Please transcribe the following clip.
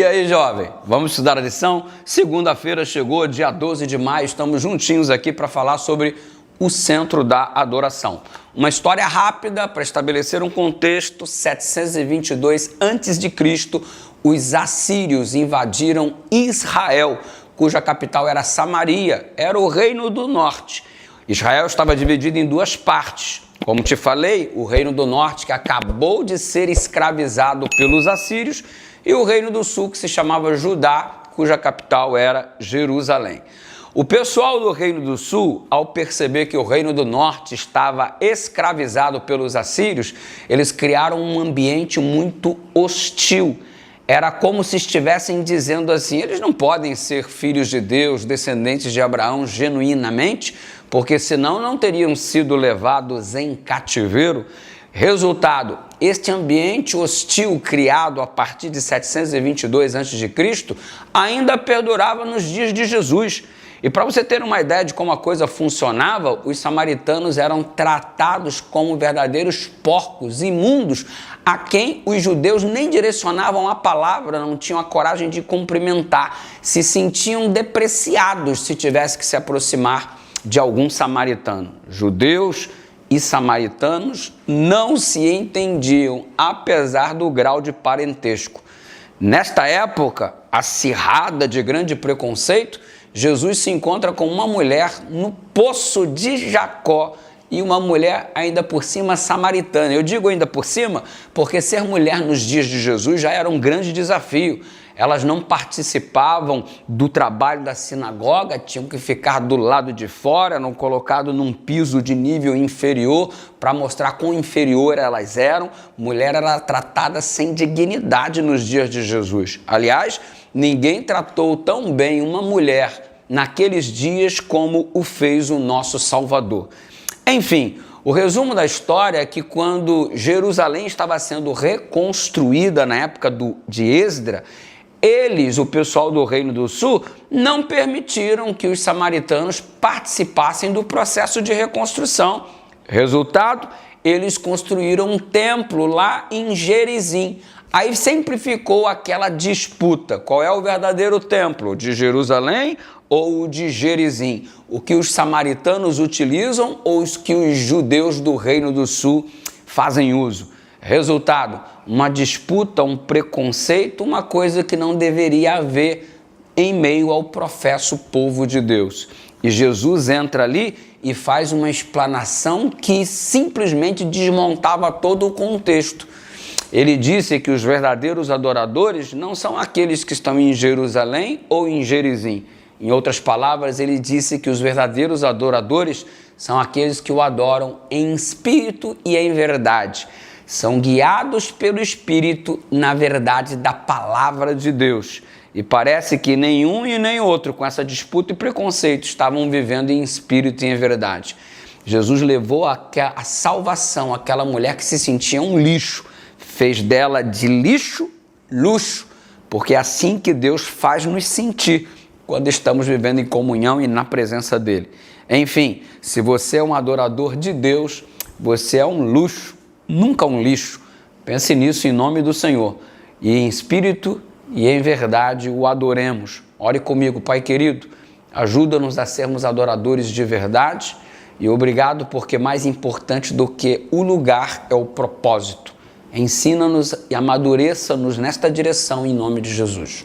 E aí, jovem, vamos estudar a lição? Segunda-feira chegou, dia 12 de maio, estamos juntinhos aqui para falar sobre o centro da adoração. Uma história rápida para estabelecer um contexto. 722 a.C., os assírios invadiram Israel, cuja capital era Samaria, era o reino do norte. Israel estava dividido em duas partes. Como te falei, o reino do norte, que acabou de ser escravizado pelos assírios, e o reino do sul, que se chamava Judá, cuja capital era Jerusalém. O pessoal do reino do sul, ao perceber que o reino do norte estava escravizado pelos assírios, eles criaram um ambiente muito hostil. Era como se estivessem dizendo assim: eles não podem ser filhos de Deus, descendentes de Abraão genuinamente, porque senão não teriam sido levados em cativeiro. Resultado, este ambiente hostil criado a partir de 722 a.C. ainda perdurava nos dias de Jesus. E para você ter uma ideia de como a coisa funcionava, os samaritanos eram tratados como verdadeiros porcos imundos, a quem os judeus nem direcionavam a palavra, não tinham a coragem de cumprimentar, se sentiam depreciados se tivesse que se aproximar de algum samaritano. Judeus e samaritanos não se entendiam, apesar do grau de parentesco. Nesta época acirrada de grande preconceito, Jesus se encontra com uma mulher no poço de Jacó, e uma mulher ainda por cima samaritana. Eu digo ainda por cima porque ser mulher nos dias de Jesus já era um grande desafio. Elas não participavam do trabalho da sinagoga, tinham que ficar do lado de fora, eram colocadas num piso de nível inferior para mostrar quão inferior elas eram. Mulher era tratada sem dignidade nos dias de Jesus. Aliás, ninguém tratou tão bem uma mulher naqueles dias como o fez o nosso Salvador. Enfim, o resumo da história é que quando Jerusalém estava sendo reconstruída na época de Esdras, eles, o pessoal do Reino do Sul, não permitiram que os samaritanos participassem do processo de reconstrução. Resultado, eles construíram um templo lá em Gerizim. Aí sempre ficou aquela disputa: qual é o verdadeiro templo, de Jerusalém ou o de Gerizim? O que os samaritanos utilizam ou os que os judeus do Reino do Sul fazem uso? Resultado, uma disputa, um preconceito, uma coisa que não deveria haver em meio ao professo povo de Deus. E Jesus entra ali e faz uma explanação que simplesmente desmontava todo o contexto. Ele disse que os verdadeiros adoradores não são aqueles que estão em Jerusalém ou em Gerizim. Em outras palavras, ele disse que os verdadeiros adoradores são aqueles que o adoram em espírito e em verdade. São guiados pelo Espírito na verdade da palavra de Deus. E parece que nenhum e nem outro, com essa disputa e preconceito, estavam vivendo em espírito e em verdade. Jesus levou a salvação àquela mulher que se sentia um lixo, fez dela de lixo luxo, porque é assim que Deus faz nos sentir quando estamos vivendo em comunhão e na presença dele. Enfim, se você é um adorador de Deus, você é um luxo, nunca um lixo. Pense nisso em nome do Senhor. E em espírito e em verdade o adoremos. Ore comigo, Pai querido, ajuda-nos a sermos adoradores de verdade, e obrigado porque mais importante do que o lugar é o propósito. Ensina-nos e amadureça-nos nesta direção em nome de Jesus.